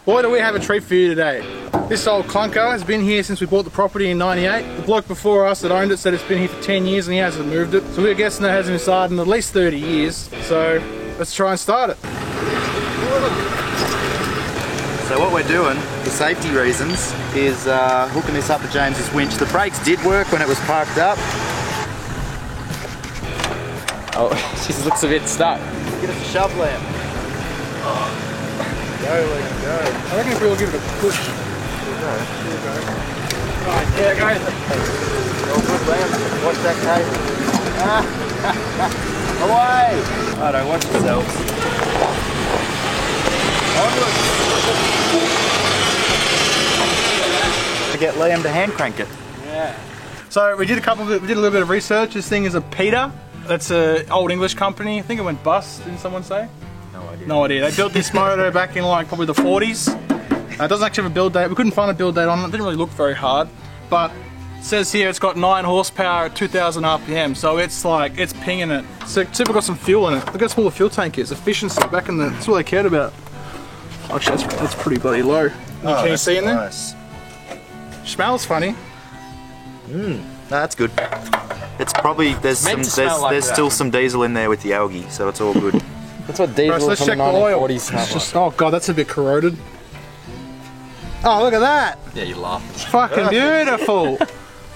Boy, do we have a treat for you today. This old clunker has been here since we bought the property in '98. The bloke before us that owned it said it's been here for 10 years and he hasn't moved it. So we're guessing that it hasn't been started in at least 30 years. So let's try and start it. So what we're doing, for safety reasons, is hooking this up to James's winch. The brakes did work when it was parked up. Oh, she looks a bit stuck. Get us a shove, Liam. Go, Liam, go. I reckon if we'll give it a push. Here we go. Right, yeah, go. Oh, good, Liam. Watch that cable. Away! Alright, watch yourselves. To get Liam to hand crank it. Yeah. So we did a little bit of research. This thing is a Peter. That's an old English company. I think it went bust, didn't someone say? No idea. No idea. They built this motor back in like probably the 40s. It doesn't actually have a build date. We couldn't find a build date on it. It didn't really look very hard. But it says here it's got 9 horsepower at 2,000 RPM. So it's like, it's pinging it. So see if we've got some fuel in it. Look how small the fuel tank is. Efficiency back in the, that's all they cared about. Actually, that's pretty bloody low. Oh, can you see in there? Nice. Smells funny. No, that's good. It's probably, there's still some diesel in there with the algae, so it's all good. That's what diesel Right, so let's from check the the oil. 1940s smelled like. Oh god, that's a bit corroded. Oh, look at that! Yeah, you laugh. It's fucking beautiful!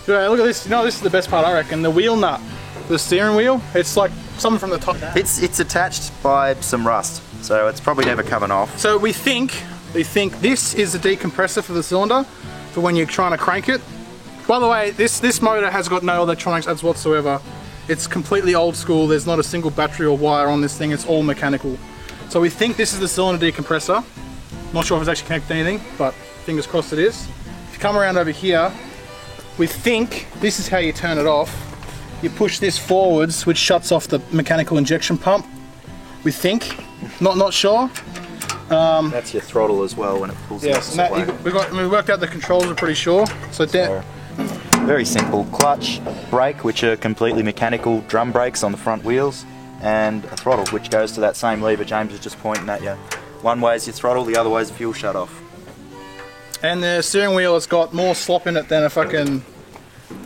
Yeah, look at this. You know, this is the best part, I reckon. The wheel nut. The steering wheel. It's like something from the top. It's attached by some rust, so it's probably never coming off. So we think this is a decompressor for the cylinder for when you're trying to crank it. By the way, this motor has got no electronics as whatsoever. It's completely old school. There's not a single battery or wire on this thing. It's all mechanical. So we think this is the cylinder decompressor. Not sure if it's actually connected to anything, but fingers crossed it is. If you come around over here, we think this is how you turn it off. You push this forwards, which shuts off the mechanical injection pump. We think, not sure. That's your throttle as well when it pulls. Yes, and we worked out the controls. We're pretty sure. So very simple. Clutch, brake, which are completely mechanical drum brakes on the front wheels, and a throttle, which goes to that same lever James was just pointing at you. One way is your throttle, the other way is the fuel shut off. And the steering wheel has got more slop in it than a fucking...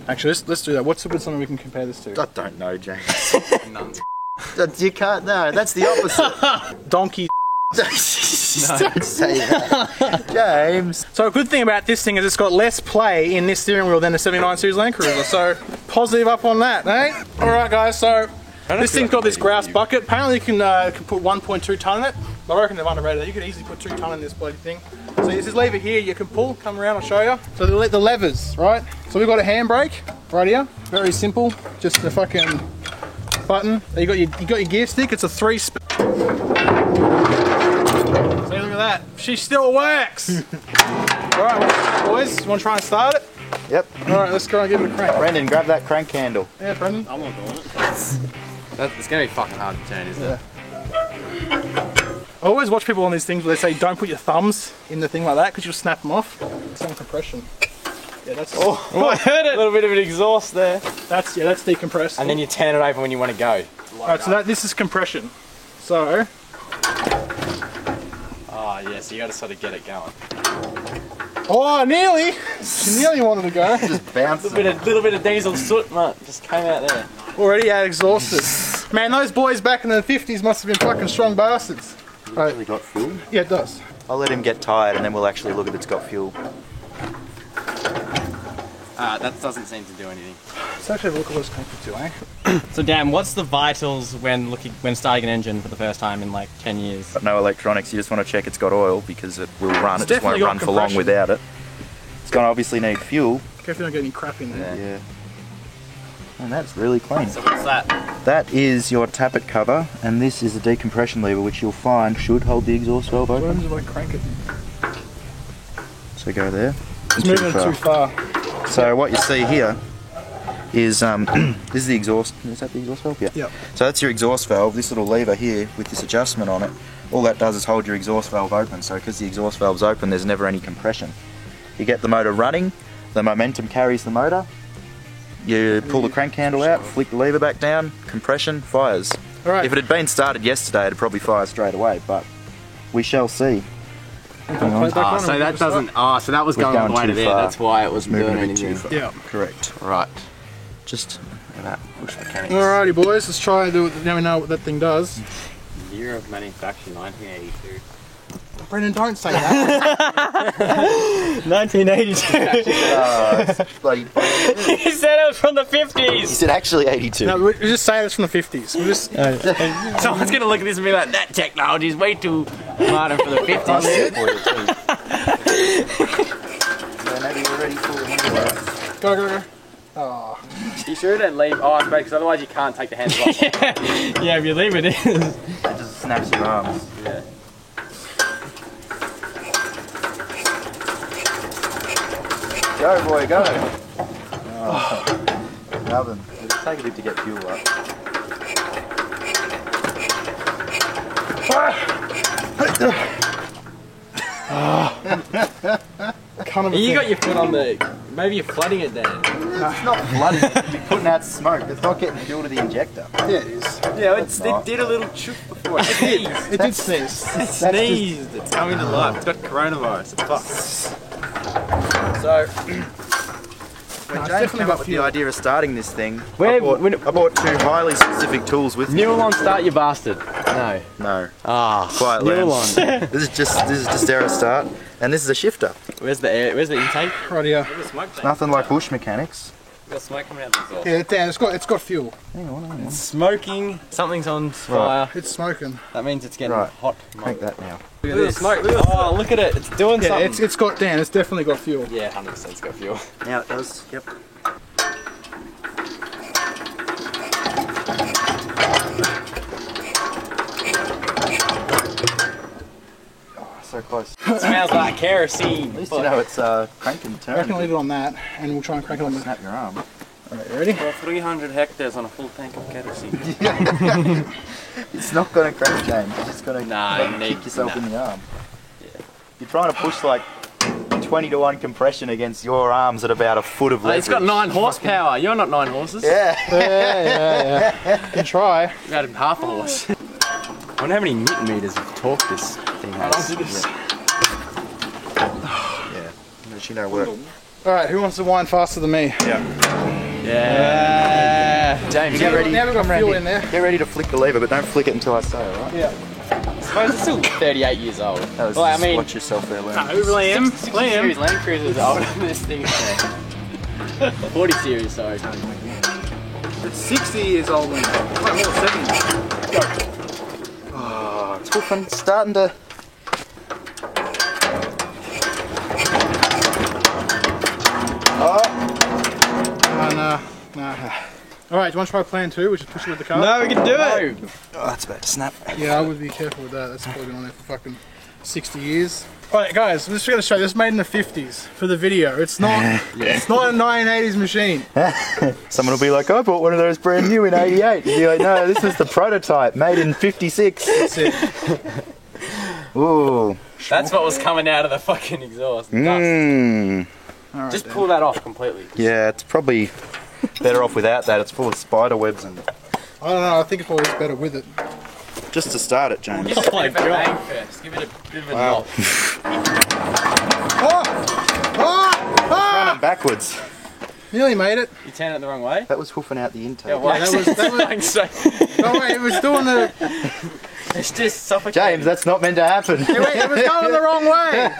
Actually, let's do that. What's something we can compare this to? I don't know, James. You can't, no, that's the opposite. Donkey. Don't say that. James. So a good thing about this thing is it's got less play in this steering wheel than the 79 series Land Cruiser. So positive up on that, eh? Alright guys, so this thing's got this grouse bucket. Apparently you can put 1.2 tonne in it. I reckon they've underrated it. You can easily put 2 tonne in this bloody thing. So there's this lever here you can pull, come around, I'll show you. So the levers, right? So we've got a handbrake right here. Very simple, just a fucking button. You got your gear stick, it's a 3-spin. See, look at that. She still works! Alright, boys, you want to try and start it? Yep. Alright, let's go and give it a crank. Brendan, grab that crank handle. Yeah, Brendan. I'm not doing it. It's going to be fucking hard to turn, isn't it? I always watch people on these things where they say don't put your thumbs in the thing like that because you'll snap them off. Some compression. Yeah, that's... Oh, I heard it! A little bit of an exhaust there. That's decompressed. And then you turn it over when you want to go. Alright, so this is compression. So... Oh yeah, so you got to sort of get it going. Oh, nearly! She nearly wanted to go. Just bounce. Little bit of diesel soot, mate, just came out there. Already out exhausted. Man, those boys back in the 50s must have been fucking strong bastards. Right. Really got fuel? Yeah, it does. I'll let him get tired and then we'll actually look if it's got fuel. That doesn't seem to do anything. Let's actually have a look at what it's connected to, eh? So Dan, what's the vitals when starting an engine for the first time in like 10 years? Got no electronics, you just want to check it's got oil because it will run, It's it just won't definitely run got for long compression. without it. It's going to obviously need fuel. Careful you don't get any crap in there. Yeah. And that's really clean. So what's that? That is your tappet cover, and this is a decompression lever which you'll find should hold the exhaust valve What open. happens if I crank it? So go there. It's moving it too far. So what you see here is, this is the exhaust, is that the exhaust valve? Yeah. Yep. So that's your exhaust valve, this little lever here with this adjustment on it, all that does is hold your exhaust valve open, so because the exhaust valve's open there's never any compression. You get the motor running, the momentum carries the motor, you pull the crank handle out, flick the lever back down, compression, fires. All right. If it had been started yesterday it'd probably fire straight away, but we shall see. So that doesn't. Oh, so that was going all the way to there. That's why it was moving burning a bit too again. far. Yeah. Correct. Right. Just That push mechanics. Alrighty, boys. Let's try and do it. Now we know what that thing does. Year of manufacture 1982. Brendan, don't say that. 1982. bloody. He said it was from the 50s. He said actually 82. No, we're just saying it's from the 50s. We're just. Someone's gonna look at this and be like, that technology is way too modern for the 50s. Maybe we're ready for it. Go, go, go. Oh. You sure don't leave eyes, mate, because otherwise you can't take the hands off. Yeah, if you leave it in. It just snaps your arms. Yeah. Go, boy, go. Oh, nothing. It'll take a bit to get fuel up. Kind of You got your foot on the. Maybe you're flooding it then. It's not flooding. It's putting out smoke. It's not getting fuel to the injector. Yeah, it is. Yeah, not. it did a little chook before. It It did sneeze. sneezed. It's coming to life. It's got coronavirus. It's fucked. So, When it's James definitely came got up with the fuel. idea of starting this thing, Where- I bought two highly specific tools with me. Newell on start, you bastard. No. No, Ah, quiet Newell lens. on. This is just aero start, and this is a shifter. Where's the air? Where's the intake? Right here. Where's the smoke? Nothing like bush mechanics. Got smoke coming out of the exhaust. Yeah, Dan, it's got fuel. Hang on. Smoking. Something's on fire. It's smoking. That means it's getting Right. hot. Crank that now. Look at the smoke. Look at oh, look at it. It's doing Yeah, something. it's got Dan. It's definitely got fuel. Yeah, 100% it's got fuel. Now it does. Yep. Oh, so close. It smells like kerosene. At least you know it's cranking I reckon turn. leave it on that, and we'll try and crank it on the. Snap your arm. Alright, you ready? Well, 300 hectares on a full tank of kerosene. It's not going to crank, James. It's just going to Nah, you need- kick yourself in nah. the arm. You're trying to push like 20 to 1 compression against your arms at about a foot of leverage. It's got 9 horsepower. You're not 9 horses. Yeah. Yeah. You can try. About half a horse. I wonder how many newton meters of torque this thing has. I'll do this. Yeah. Machine don't work. Alright, who wants to wind faster than me? Yeah. James, Get ready. Now we've got Come round fuel here. in there. Get ready to flick the lever, but don't flick it until I say, alright? Yeah. I suppose it's still 38 years old. That was Well, I just mean, watch yourself there, Liam. Liam. Series Land Cruiser's older than this thing. 40 series, sorry. It's 60 years old now. Like more 70. Oh, it's hoofing. It's starting to... No. Alright, do you want to try plan 2, which is push it with the car? No, we can do it. Oh, that's about to snap. Yeah, I would be careful with that. That's probably been on there for fucking 60 years. Alright guys, I'm just going to show you. This is made in the 50s for the video. It's not It's not a 1980s machine. Someone will be like, I bought one of those brand new in 88. You'll be like, no, this was the prototype, made in 56. That's it. Ooh. That's what was coming out of the fucking exhaust. Dust. Mmm. Alright, Just then. pull that off completely. Yeah, it's probably better off without that. It's full of spider webs and... I don't know, I think it's always better with it. Just to start it, James. Oh my god. First. Give it a bit of a knock. Running backwards. Nearly made it. You turn it the wrong way? That was hoofing out the intake. Yeah, well, that was- Oh wait, it was doing the... It's just suffocating. James, that's not meant to happen. It was going the wrong way.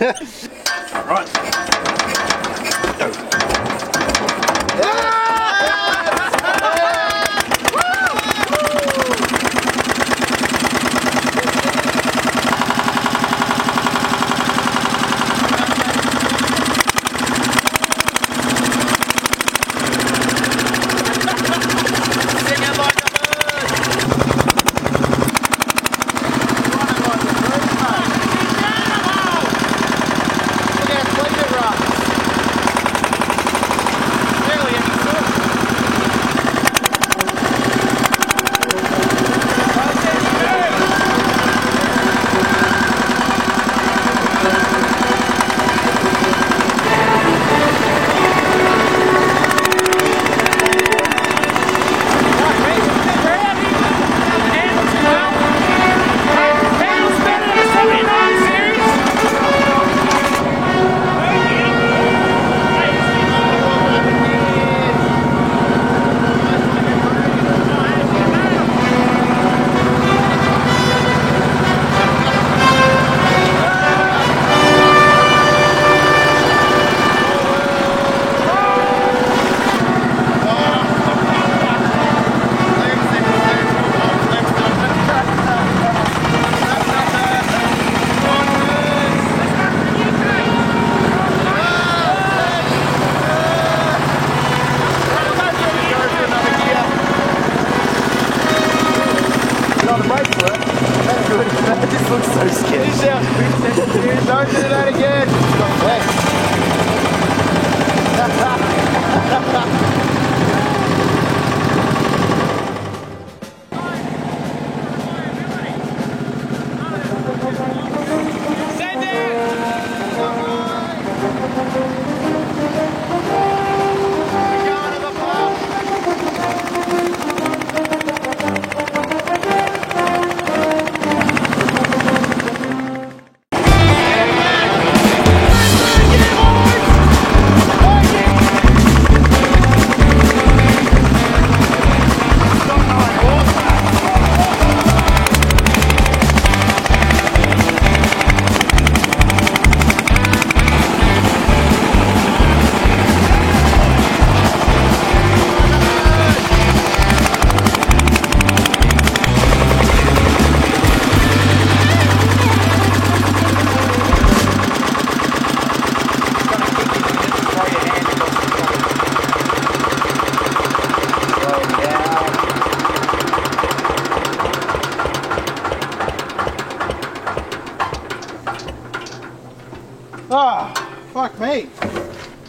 Oh, fuck me.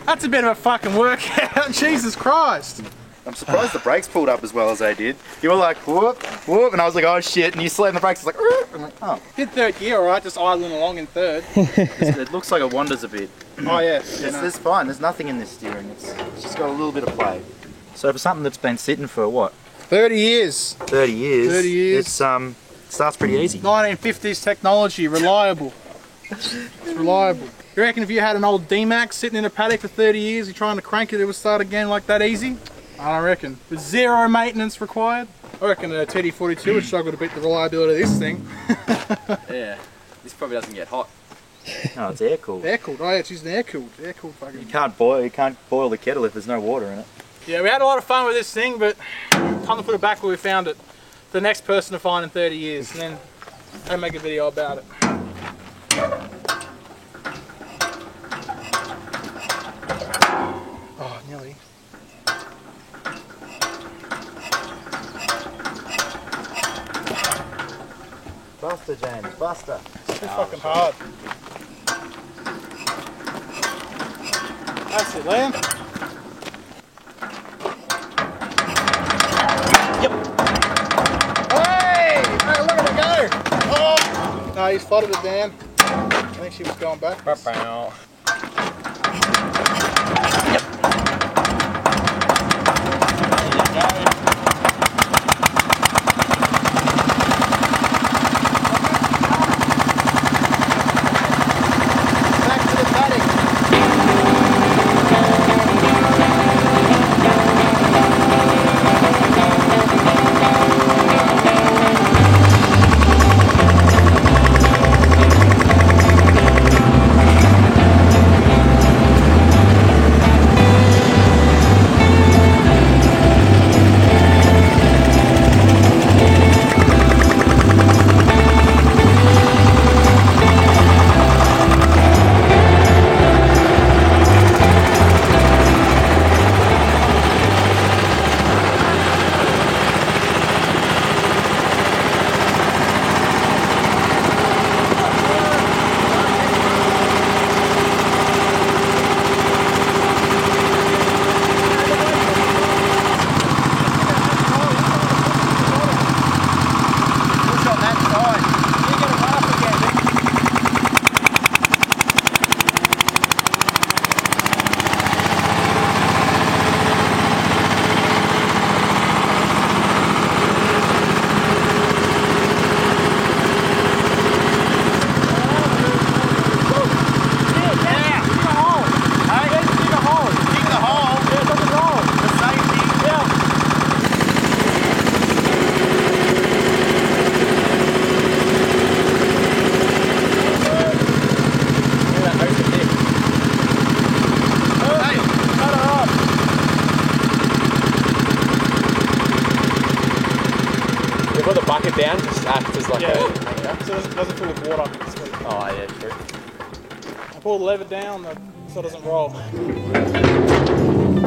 That's a bit of a fucking workout. Jesus Christ. I'm surprised the brakes pulled up as well as they did. You were like, whoop, whoop, and I was like, oh shit, and you slammed the brakes, it's like, I'm like, oh. Did third gear, alright, just idling along in third. It looks like it wanders a bit. Oh yeah. There's fine, there's nothing in this steering, it's just got a little bit of play. So for something that's been sitting for what? 30 years. 30 years. 30 years. It's starts pretty easy. 1950s technology, reliable. It's reliable. You reckon if you had an old D-Max sitting in a paddock for 30 years, you're trying to crank it, it would start again like that easy? I don't reckon. With zero maintenance required. I reckon a TD42 would struggle to beat the reliability of this thing. Yeah, this probably doesn't get hot. No, it's air cooled. Air cooled. Oh yeah, it's using air cooled. Air cooled fucking. You can't boil the kettle if there's no water in it. Yeah, we had a lot of fun with this thing, but time to put it back where we found it. The next person to find in 30 years, and then I'll make a video about it. Oh, nearly. Buster, James, Buster. It's too fucking hard. That's it, Liam. Yep. Hey! Hey, look at it go! Oh! No, he's flooded it down. I think she was going back. Put the bucket down, just act as like Yeah. a... So it doesn't fill with water. Oh yeah, true. I pull the lever down so it doesn't roll.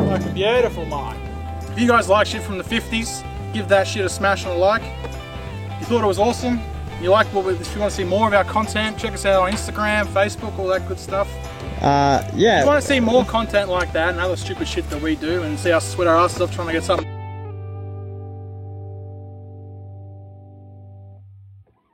Like a beautiful mine. If you guys like shit from the 50s, give that shit a smash and a like. If you thought it was awesome, you like what if you want to see more of our content, check us out on Instagram, Facebook, all that good stuff. Yeah. If you want to see more content like that and other stupid shit that we do and see us sweat our asses off trying to get something